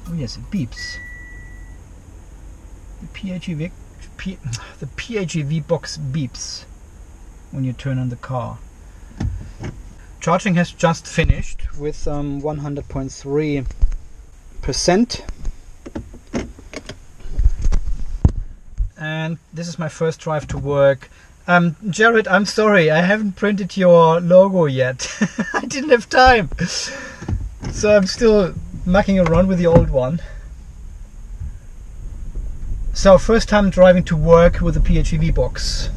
Oh yes, it beeps. The PHEV box beeps when you turn on the car. Charging has just finished with 100.3%. And this is my first drive to work. Jared, I'm sorry, I haven't printed your logo yet. I didn't have time. So I'm still mucking around with the old one. So first time driving to work with a PHEV box.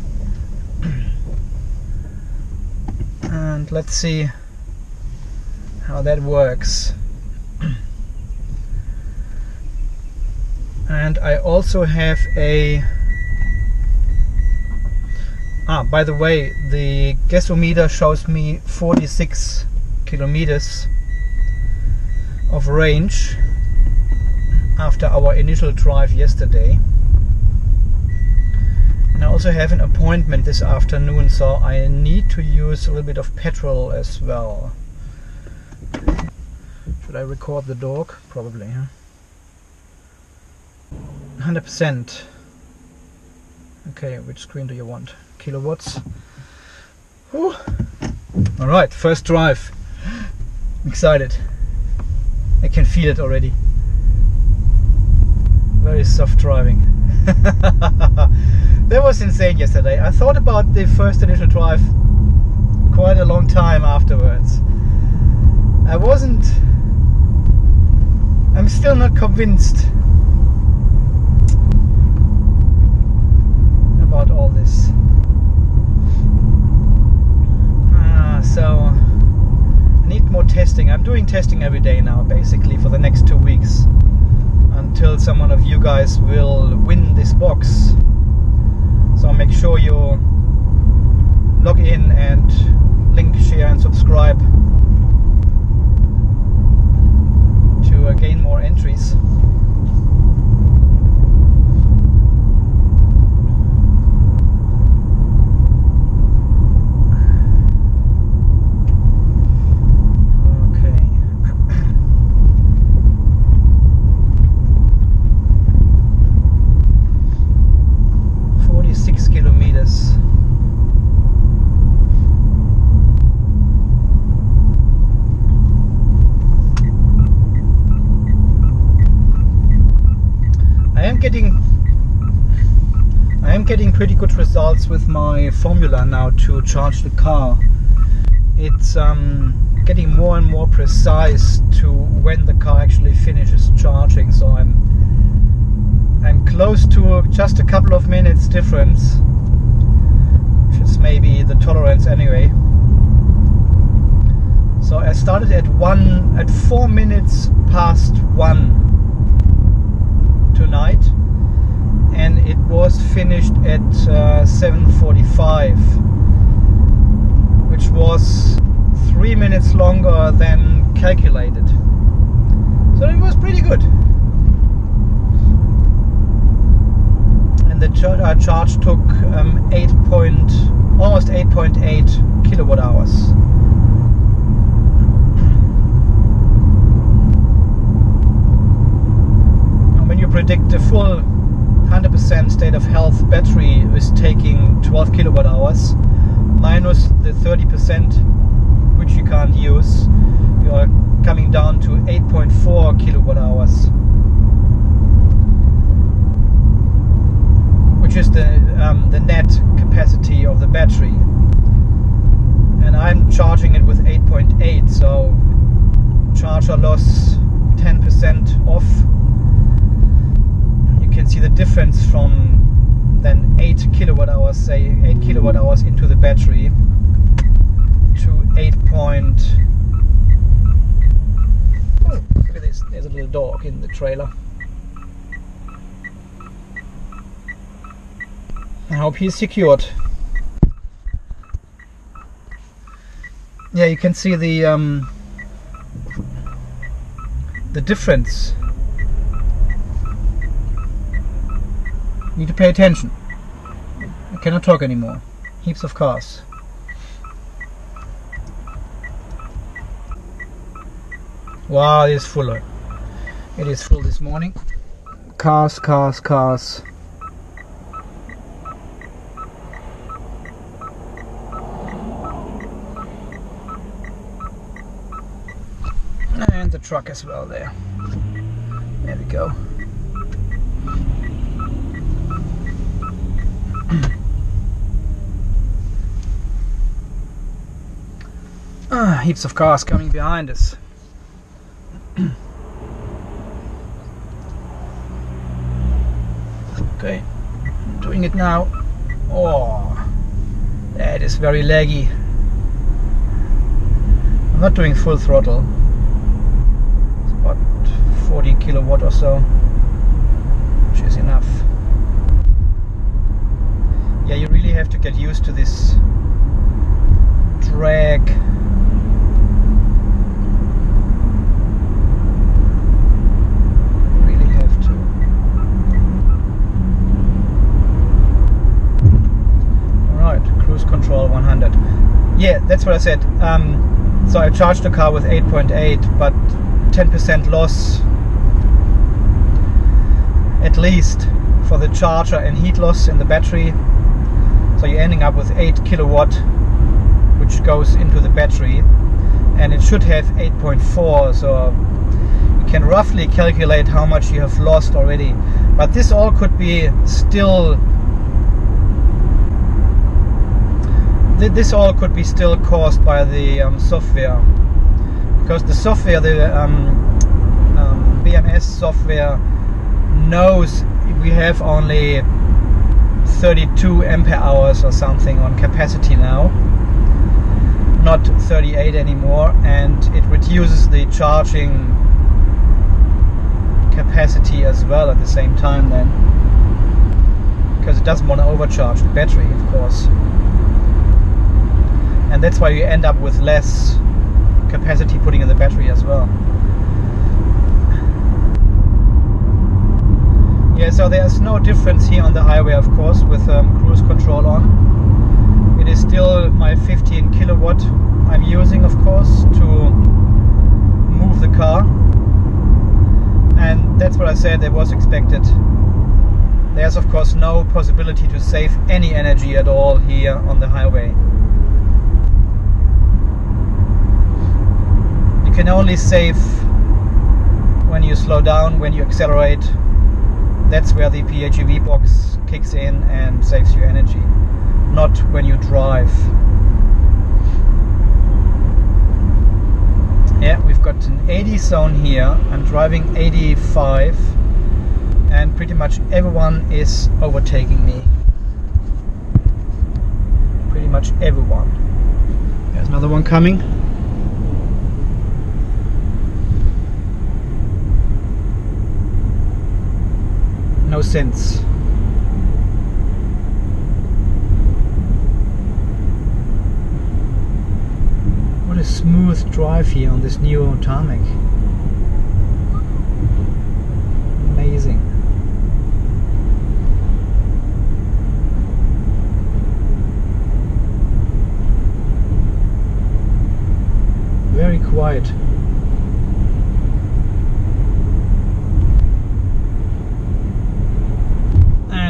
And let's see how that works. And I also have a... by the way, the gasometer shows me 46 kilometers of range after our initial drive yesterday. And I also have an appointment this afternoon, so I need to use a little bit of petrol as well. Should I record the dog? Probably, huh? 100%. Okay, which screen do you want? Kilowatts. Whew. All right, first drive. I'm excited. I can feel it already. Very soft driving. That was insane yesterday. I thought about the first initial drive quite a long time afterwards. I'm still not convinced about all this. So I need more testing. I'm doing testing every day now, basically, for the next 2 weeks, until someone of you guys will win this box. So make sure you log in and link, share and subscribe to gain more entries. I am getting pretty good results with my formula now to charge the car. It's getting more and more precise to when the car actually finishes charging, so I'm close to just a couple of minutes difference, which is maybe the tolerance anyway. So I started at 4 minutes past 1 tonight, and it was finished at 7:45, which was 3 minutes longer than calculated. So it was pretty good. And the charge took almost 8.8 kilowatt hours. When you predict the full 100% state of health battery is taking 12 kilowatt hours minus the 30% which you can't use, you are coming down to 8.4 kilowatt hours, which is the net capacity of the battery. And I'm charging it with 8.8, so charger loss 10% off. You can see the difference from then 8 kilowatt hours, say 8 kilowatt hours into the battery to 8 point... Oh, look at this, there's a little dog in the trailer. I hope he's secured. Yeah, you can see the difference. Need to pay attention. I cannot talk anymore. Heaps of cars. Wow, it's fuller. It is full this morning. Cars, cars, cars. And the truck as well there. There we go. Heaps of cars coming behind us. Okay, doing it now. Oh, that is very laggy. I'm not doing full throttle. It's about 40 kilowatt or so, which is enough. Yeah, you really have to get used to this drag. Control 100. Yeah, that's what I said. So I charged the car with 8.8, but 10% loss at least for the charger and heat loss in the battery. So you're ending up with 8 kilowatt, which goes into the battery, and it should have 8.4. So you can roughly calculate how much you have lost already. But this all could be still. This all could be still caused by the software, because the software, the BMS software, knows we have only 32 ampere hours or something on capacity now, not 38 anymore, and it reduces the charging capacity as well at the same time then, because it doesn't want to overcharge the battery, of course. And that's why you end up with less capacity putting in the battery as well. Yeah, so there's no difference here on the highway, of course, with cruise control on. It is still my 15 kilowatt I'm using, of course, to move the car. And that's what I said, it was expected. There's, of course, no possibility to save any energy at all here on the highway. You can only save when you slow down, when you accelerate. That's where the PHEV box kicks in and saves you energy, not when you drive. Yeah, we've got an 80 zone here. I'm driving 85 and pretty much everyone is overtaking me. Pretty much everyone. There's another one coming. No sense. What a smooth drive here on this new tarmac. Amazing. Very quiet.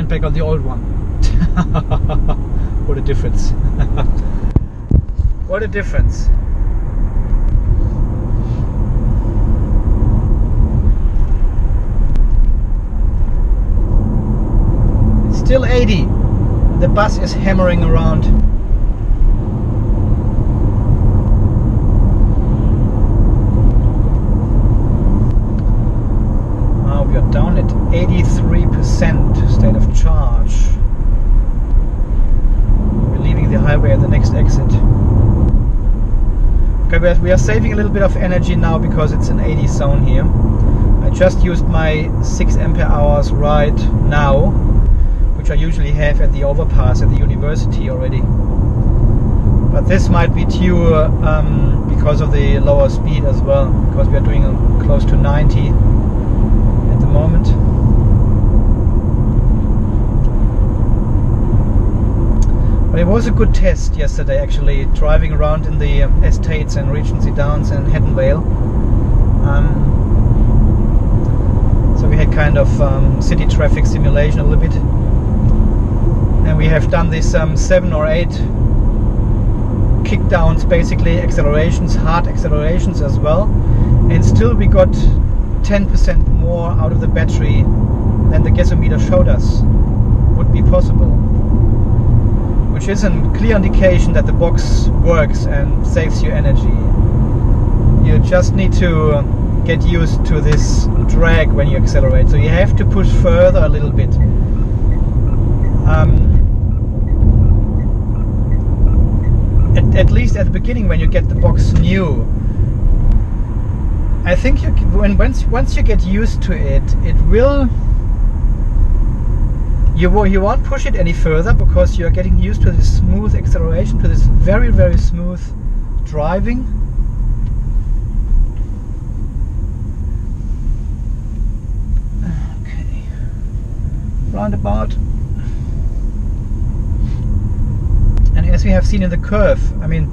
Back on the old one. What a difference. What a difference. It's still 80. The bus is hammering around. We are down at 83% state of charge. We're leaving the highway at the next exit. Okay, we are saving a little bit of energy now because it's an 80 zone here. I just used my 6 ampere hours right now, which I usually have at the overpass at the university already. But this might be due because of the lower speed as well, because we are doing close to 90 at the moment. But it was a good test yesterday, actually, driving around in the estates and Regency Downs and Haddon Vale. kind of city traffic simulation a little bit, and we have done this 7 or 8 kickdowns, basically accelerations, hard accelerations as well, and still we got 10% more out of the battery than the gasometer showed us would be possible, which is a clear indication that the box works and saves you energy. You just need to get used to this drag when you accelerate, so you have to push further a little bit. At least at the beginning, when you get the box new, I think once you get used to it, you won't push it any further, because you're getting used to this smooth acceleration, to this very, very smooth driving. Okay, roundabout. And as we have seen in the curve, I mean,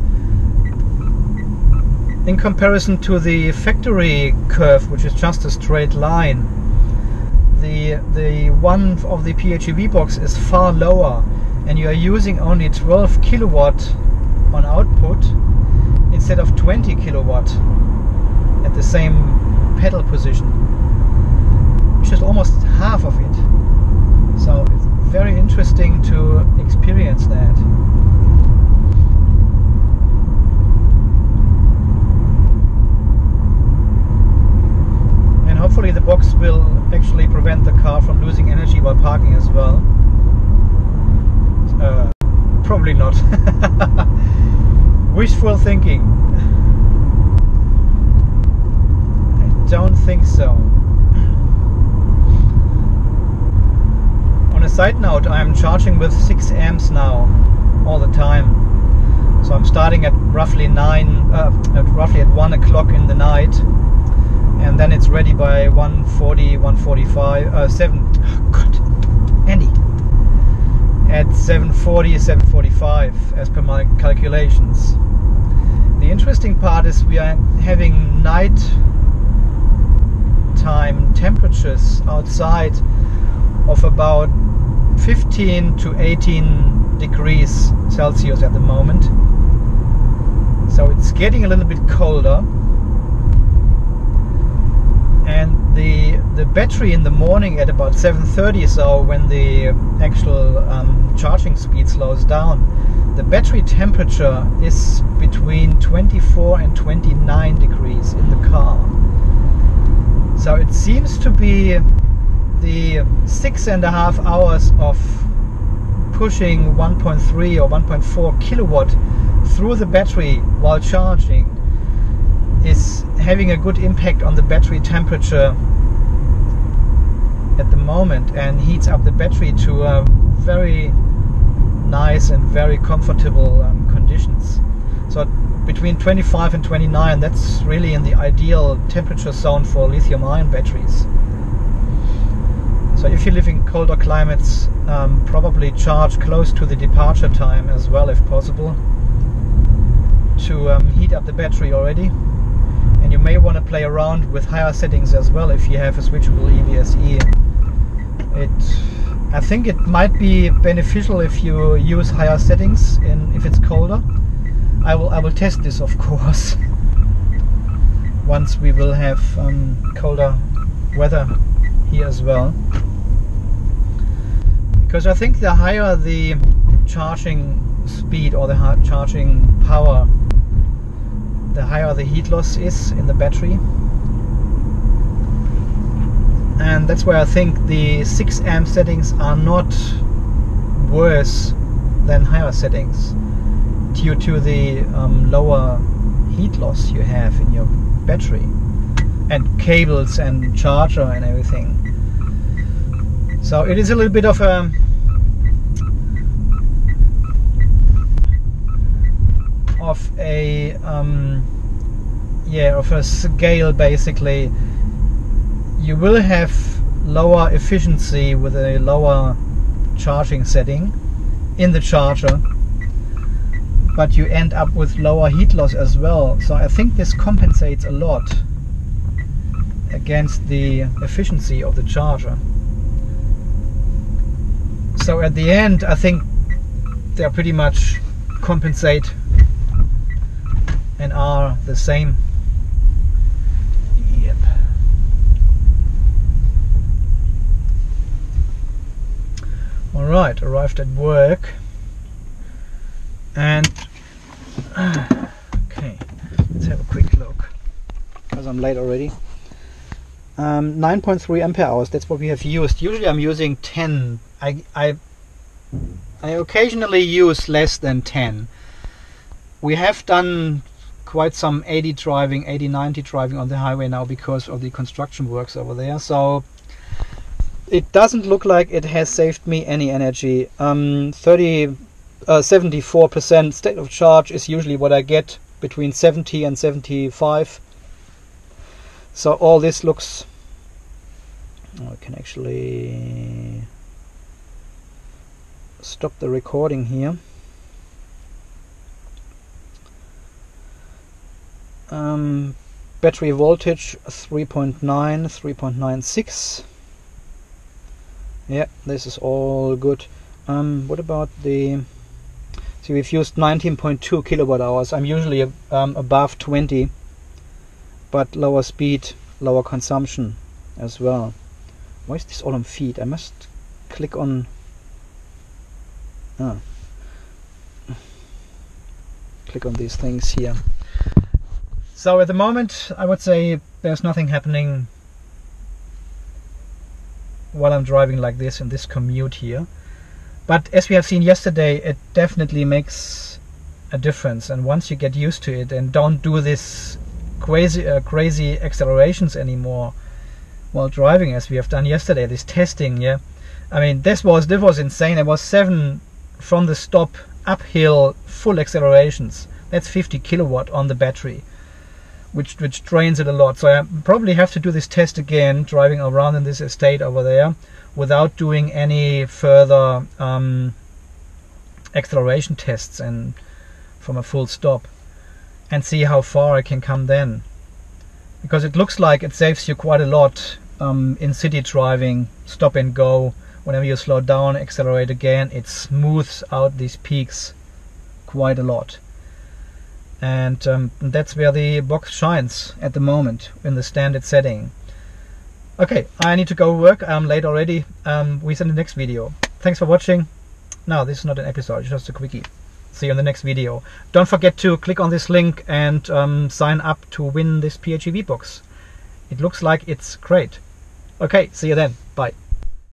in comparison to the factory curve, which is just a straight line, the one of the PHEV box is far lower, and you are using only 12 kilowatt on output instead of 20 kilowatt at the same pedal position, which is almost half of it. So it's very interesting to experience that. Hopefully the box will actually prevent the car from losing energy while parking as well. Probably not. Wishful thinking. I don't think so. On a side note, I'm charging with 6 amps now, all the time. So I'm starting at roughly at 1 o'clock in the night. And then it's ready by 1:40, 1:45, 7. Oh God, Andy. At 7:40, 7:45, as per my calculations. The interesting part is we are having night time temperatures outside of about 15 to 18 degrees Celsius at the moment. So it's getting a little bit colder. And the battery in the morning at about 7:30, so when the actual charging speed slows down, the battery temperature is between 24 and 29 degrees in the car. So it seems to be the 6.5 hours of pushing 1.3 or 1.4 kilowatt through the battery while charging is having a good impact on the battery temperature at the moment, and heats up the battery to very nice and very comfortable conditions. So between 25 and 29, that's really in the ideal temperature zone for lithium-ion batteries. So if you live in colder climates, probably charge close to the departure time as well, if possible, to heat up the battery already. And you may want to play around with higher settings as well if you have a switchable EBSE. I think it might be beneficial if you use higher settings if it's colder. I will test this, of course, once we will have colder weather here as well. Because I think the higher the charging speed or the charging power, the higher the heat loss is in the battery. And that's why I think the 6 amp settings are not worse than higher settings, due to the lower heat loss you have in your battery, and cables and charger and everything. So it is a little bit of a of a scale. Basically, you will have lower efficiency with a lower charging setting in the charger, but you end up with lower heat loss as well. So I think this compensates a lot. against the efficiency of the charger. So at the end, I think they pretty much compensate and are the same. Yep. Alright, arrived at work, and okay, let's have a quick look because I'm late already. 9.3 ampere hours, that's what we have used. Usually I'm using 10. I occasionally use less than 10. We have done quite some 80-90 driving on the highway now because of the construction works over there, so it doesn't look like it has saved me any energy. 74% state of charge is usually what I get, between 70 and 75. So all this looks... I can actually stop the recording here. Battery voltage 3.9, 3.96. Yeah, this is all good. What about the... See, we've used 19.2 kilowatt hours. I'm usually above 20, but lower speed, lower consumption as well. Why is this all on feed? I must click on... click on these things here. So at the moment, I would say there's nothing happening while I'm driving like this in this commute here. But as we have seen yesterday, it definitely makes a difference. And once you get used to it and don't do this crazy accelerations anymore while driving, as we have done yesterday, this testing, yeah. I mean, this was insane. It was 7 from the stop uphill full accelerations. That's 50 kilowatt on the battery, which drains it a lot. So I probably have to do this test again, driving around in this estate over there without doing any further acceleration tests and from a full stop, and see how far I can come then, because it looks like it saves you quite a lot in city driving, stop and go. Whenever you slow down, accelerate again, it smooths out these peaks quite a lot. And that's where the box shines at the moment, in the standard setting. Okay, I need to go work. I'm late already. We see you in the next video. Thanks for watching. No, this is not an episode, it's just a quickie. See you in the next video. Don't forget to click on this link and sign up to win this PHEV box. It looks like it's great. Okay, see you then. Bye.